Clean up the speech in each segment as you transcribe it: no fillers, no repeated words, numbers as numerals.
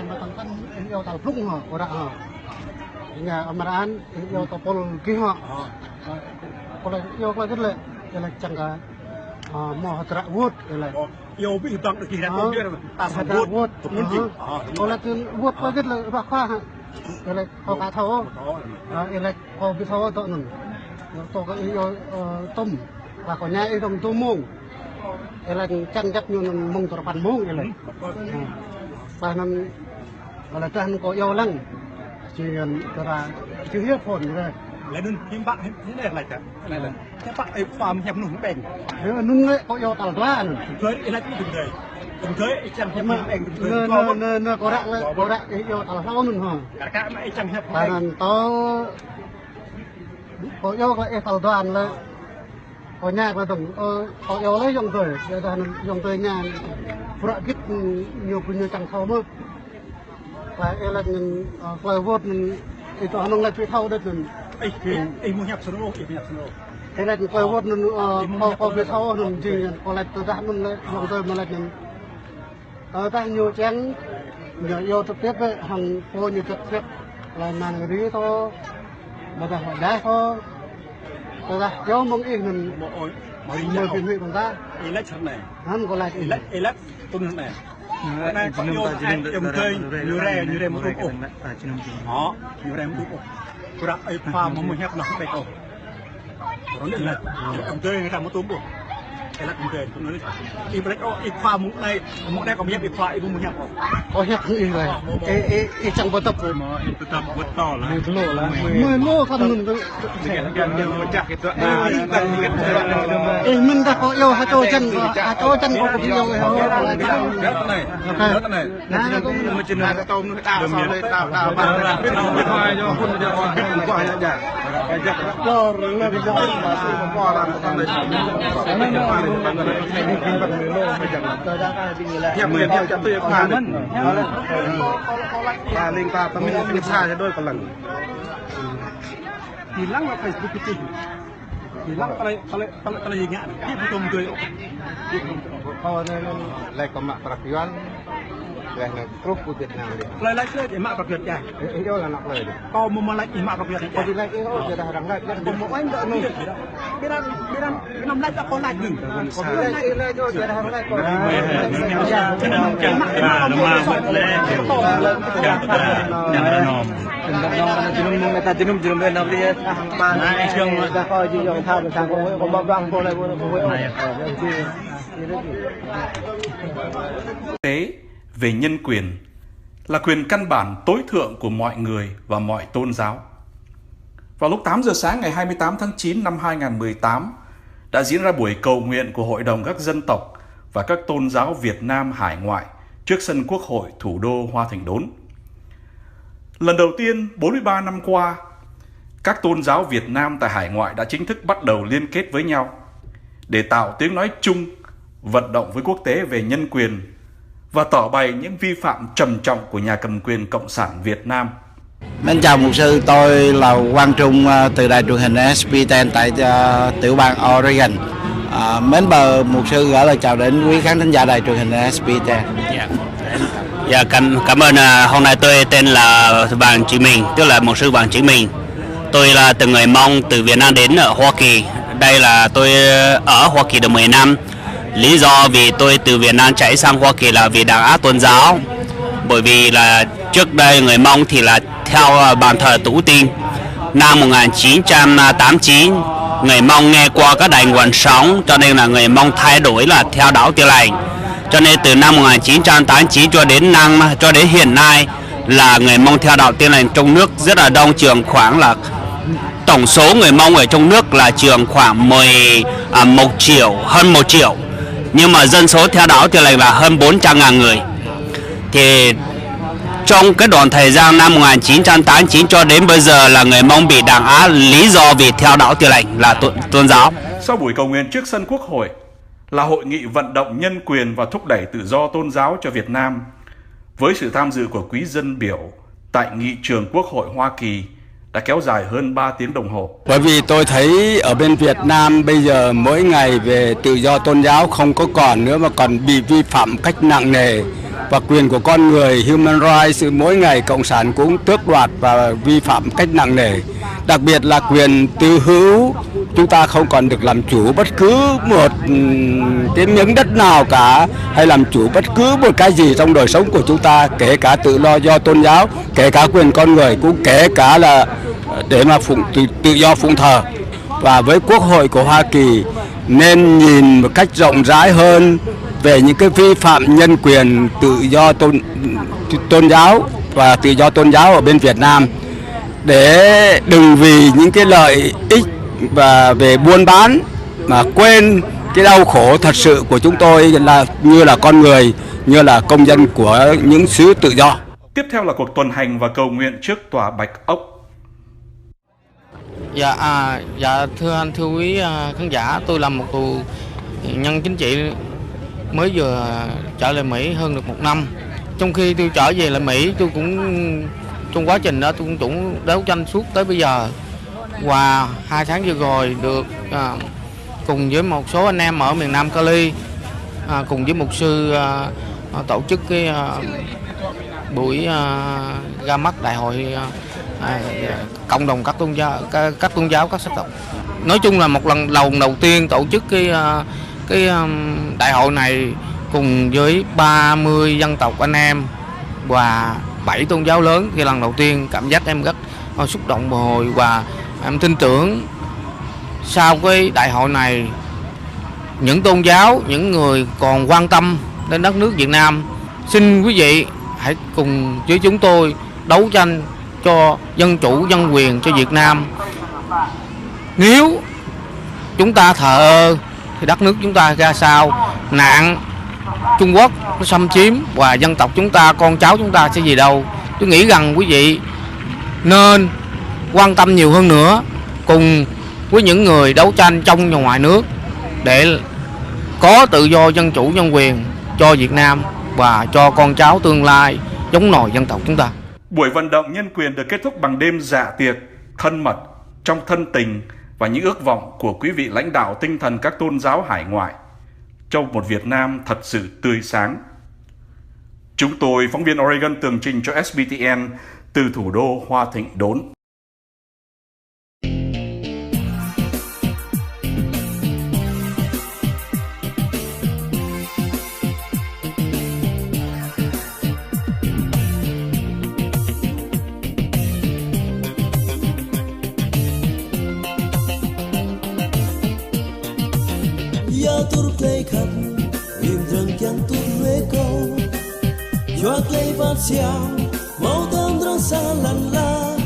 em mà thằng thân yêu tàu lúc họ có đã họ nhà ông An yêu tàu pol kia họ còn lại yêu cái lệ là chẳng cả mỏ tra vuốt là yêu bị tăng được gì đó không biết rồi ta phải vuốt còn lại cái vuốt cái là bạc khoa là họ cá thấu là họ bị thấu tụi mình tụi cái yêu tôm và còn nhà yêu tôm mông là chăn chắc như mông tụi bàn mông là và nó là chân có yêu lăng chỉ cần là chưa hết phồn rồi lại nên hiếm bạn thế này là các bạn ấy farm hẹp nung bền nếu mà nung ấy có yêu tàu toa nữa thuế là cũng từng thuế chẳng hẹp nung bền nó có đặng yêu tàu toa nung hả cả mấy chẳng hẹp và to có yêu cái tàu đoàn là có nhà mà tổng có yêu lấy dòng tuổi để dòng tuổi nhà phụ kít nhiều chẳng thâu mơ và là quay vót thì tao nó lại thâu đấy rồi ấy mua nhập snow thế là quay vót nó có việc thâu nó chỉ còn lại từ ra nó lại dòng tuổi mà lại ta nhiều chén nhiều yêu trực tiếp với hàng cô nhiều trực tiếp là màn rí thôi mà ta hỏi đá thôi ta cho mong ý mình mời phiền huyện của ta election này hắn còn lại election tuần này này có nhiều em chơi nhiều rè một tụi họ nhiều rè một tụi tôi đã ai farm một hectare nó không đầy đâu rồi là em chơi người ta một tụi cái là cũng chơi cũng nói im lấy ít farm một đây còn biết ít farm ít một hectare có hectare gì rồi cái chẳng có tập rồi mà tập vượt to là 10 lô không ngừng mình đã có yêu hai chỗ chân có cũng yêu liên ta tâm linh xa cho đôi con lần thì lăng là phải cái gì thì lăng cái gì ngã tiếp tôm tươi kalau lại có mặt peraturan là group của Việt Nam lại lại chơi để mạng bạc Việt dài itu là nọc lời có một lại thì mạng bạc Việt có đi lại itu sudah harang lại có một anh đợi nữa biết năm lại có lại đừng có đi lại itu sudah harang lại tế về nhân quyền là quyền căn bản tối thượng của mọi người và mọi tôn giáo. Vào lúc 8 giờ sáng ngày 28 tháng 9 năm 2018 đã diễn ra buổi cầu nguyện của Hội đồng các dân tộc và các tôn giáo Việt Nam hải ngoại trước sân Quốc hội thủ đô Hoa Thành Đốn. Lần đầu tiên 43 năm qua, các tôn giáo Việt Nam tại hải ngoại đã chính thức bắt đầu liên kết với nhau để tạo tiếng nói chung, vận động với quốc tế về nhân quyền và tỏ bày những vi phạm trầm trọng của nhà cầm quyền Cộng sản Việt Nam. Mến chào mục sư, tôi là Quang Trung từ đài truyền hình SB10 tại tiểu bang Oregon. Mến bờ mục sư gửi lời chào đến quý khán thính giả đài truyền hình SB10. Dạ, cảm ơn. Hôm nay tôi tên là Vàng Chí Minh, tức là mục sư Vàng Chí Minh. Tôi là từ người Mông từ Việt Nam đến ở Hoa Kỳ. Đây là tôi ở Hoa Kỳ được 10 năm. Lý do vì tôi từ Việt Nam chạy sang Hoa Kỳ là vì đàn áp tôn giáo. Bởi vì là trước đây người Mông thì là theo bàn thờ Tổ tiên. Năm 1989 người Mông nghe qua các đài nguồn sống, cho nên là người Mông thay đổi là theo đạo Tin Lành. Cho nên từ năm 1989 cho đến hiện nay là người Mông theo đạo Tin Lành trong nước rất là đông, trường khoảng là tổng số người Mông ở trong nước là trường khoảng 1 triệu, hơn 1 triệu. Nhưng mà dân số theo đạo Tin Lành là hơn 400.000 người. Thì trong cái đoạn thời gian năm 1989 cho đến bây giờ là người Mông bị đàn áp lý do vì theo đạo Tin Lành là tôn giáo. Sau buổi cầu nguyện trước sân Quốc hội là hội nghị vận động nhân quyền và thúc đẩy tự do tôn giáo cho Việt Nam với sự tham dự của quý dân biểu tại nghị trường Quốc hội Hoa Kỳ đã kéo dài hơn 3 tiếng đồng hồ. Bởi vì tôi thấy ở bên Việt Nam bây giờ mỗi ngày về tự do tôn giáo không có còn nữa mà còn bị vi phạm cách nặng nề. và quyền của con người, human rights, mỗi ngày cộng sản cũng tước đoạt và vi phạm cách nặng nề. Đặc biệt là quyền tư hữu, chúng ta không còn được làm chủ bất cứ một cái miếng đất nào cả, hay làm chủ bất cứ một cái gì trong đời sống của chúng ta, kể cả tự do tôn giáo, kể cả quyền con người, cũng kể cả là để mà tự do phụng thờ. Và với Quốc hội của Hoa Kỳ nên nhìn một cách rộng rãi hơn về những cái vi phạm nhân quyền tự do tôn giáo và tự do tôn giáo ở bên Việt Nam, để đừng vì những cái lợi ích và về buôn bán mà quên cái đau khổ thật sự của chúng tôi là như là con người, như là công dân của những xứ tự do. Tiếp theo là cuộc tuần hành và cầu nguyện trước tòa Bạch Ốc. Dạ thưa anh, thưa quý khán giả, tôi là một tù nhân chính trị mới vừa trở lại Mỹ hơn được 1 năm. Trong khi tôi trở về lại Mỹ, tôi cũng trong quá trình đó tôi cũng đấu tranh suốt tới bây giờ. Và 2 tháng vừa rồi được cùng với một số anh em ở miền Nam Cali, cùng với mục sư tổ chức cái buổi ra mắt đại hội cộng đồng các tôn giáo các sắc tộc. Nói chung là một lần đầu tiên tổ chức cái đại hội này cùng với 30 dân tộc anh em và 7 tôn giáo lớn. Cái lần đầu tiên cảm giác em rất xúc động bồi hồi, và em tin tưởng sau cái đại hội này, những tôn giáo, những người còn quan tâm đến đất nước Việt Nam, xin quý vị hãy cùng với chúng tôi đấu tranh cho dân chủ, dân quyền cho Việt Nam. Nếu chúng ta thờ ơ thì đất nước chúng ta ra sao? Nạn Trung Quốc nó xâm chiếm và dân tộc chúng ta, con cháu chúng ta sẽ gì đâu. Tôi nghĩ rằng quý vị nên quan tâm nhiều hơn nữa cùng với những người đấu tranh trong và ngoài nước để có tự do, dân chủ, dân quyền cho Việt Nam và cho con cháu tương lai giống nòi dân tộc chúng ta. Buổi vận động nhân quyền được kết thúc bằng đêm dạ tiệc thân mật trong thân tình và những ước vọng của quý vị lãnh đạo tinh thần các tôn giáo hải ngoại trong một Việt Nam thật sự tươi sáng. Chúng tôi, phóng viên Oregon, tường trình cho SBTN từ thủ đô Hoa Thịnh Đốn. Play khắp im rừng chẳng tút huế câu Joa play bát xiao mau tâm răng xa lăn la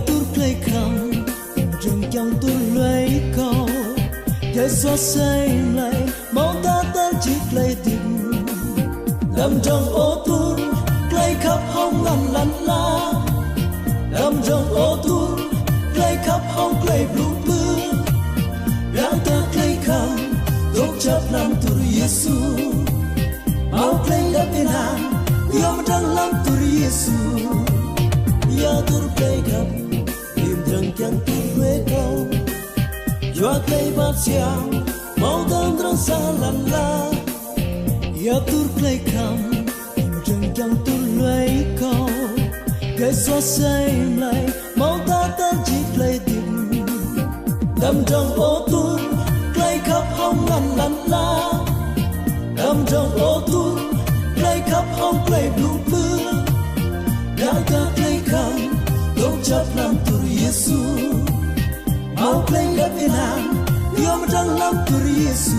tút play khắp rừng chẳng tút huế câu Thế xóa say lại mau ta tan chiếc play tìm Đâm trong ô tút play khắp hông lăn lăn la Đâm trong ô tút play khắp hông play blue blue Ráng ta play khắp Tốt chấp làm tụi Giêsu, mau play đắp bên hàng, yêu trăng làm tụi Giêsu, yêu tụi play khắp, im trăng chẳng tụi huế câu, Joa play bát xiao, mau tâm trăng xa lăn la, yêu tụi play khắp, im trăng chẳng tụi huế câu, cái xóa say lại, mau ta tan chiếc play tìm, đâm trong ô tút. Play khắp hông lăn lăn la Đâm trong ô tút Play khắp hông play blue blue Đã ta play khắp Tốt chấp làm tụi Giêsu Mau play đắp bên hàng Yêu mà trăng làm tụi Giêsu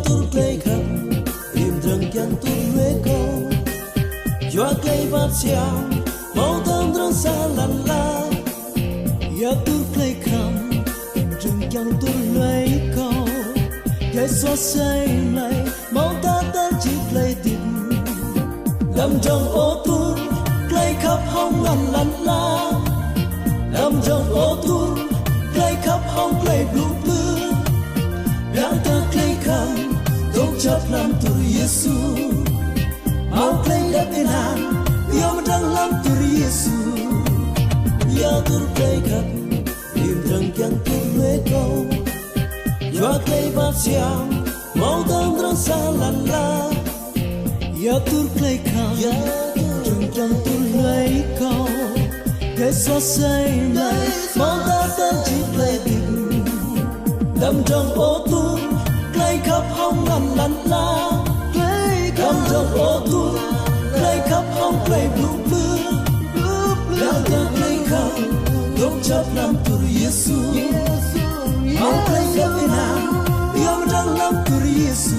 Tụi play khắp im rừng chẳng tụi huế câu Joa play bát xiao mau tâm răng xa lăn la tụi play khắp im rừng chẳng tụi huế câu Cái xóa say lại mau ta tan chiếc play tìm Đâm trong ô tút play khắp hông lăn lăn la Đâm trong ô tút play khắp hông play play blue blue đang ta play kham tung chập làm tur Yesu mau play đẹp bên hàng yêu đang làm tur Yesu ya tur play kham im răng chẳng tur mê câu cho play bát xiang mau tâm răng xa lăn la ya tur play kham răng chẳng tur lấy câu cái xóa say này mau ta tên chỉ play tình đâm trong ô tô play khắp hông ngăn lăn la đâm trong ô tô play khắp hông play blue blue đang ta play khắp tung chập làm tur Yesu mau play khắp bên nào yêu đang làm tur Yesu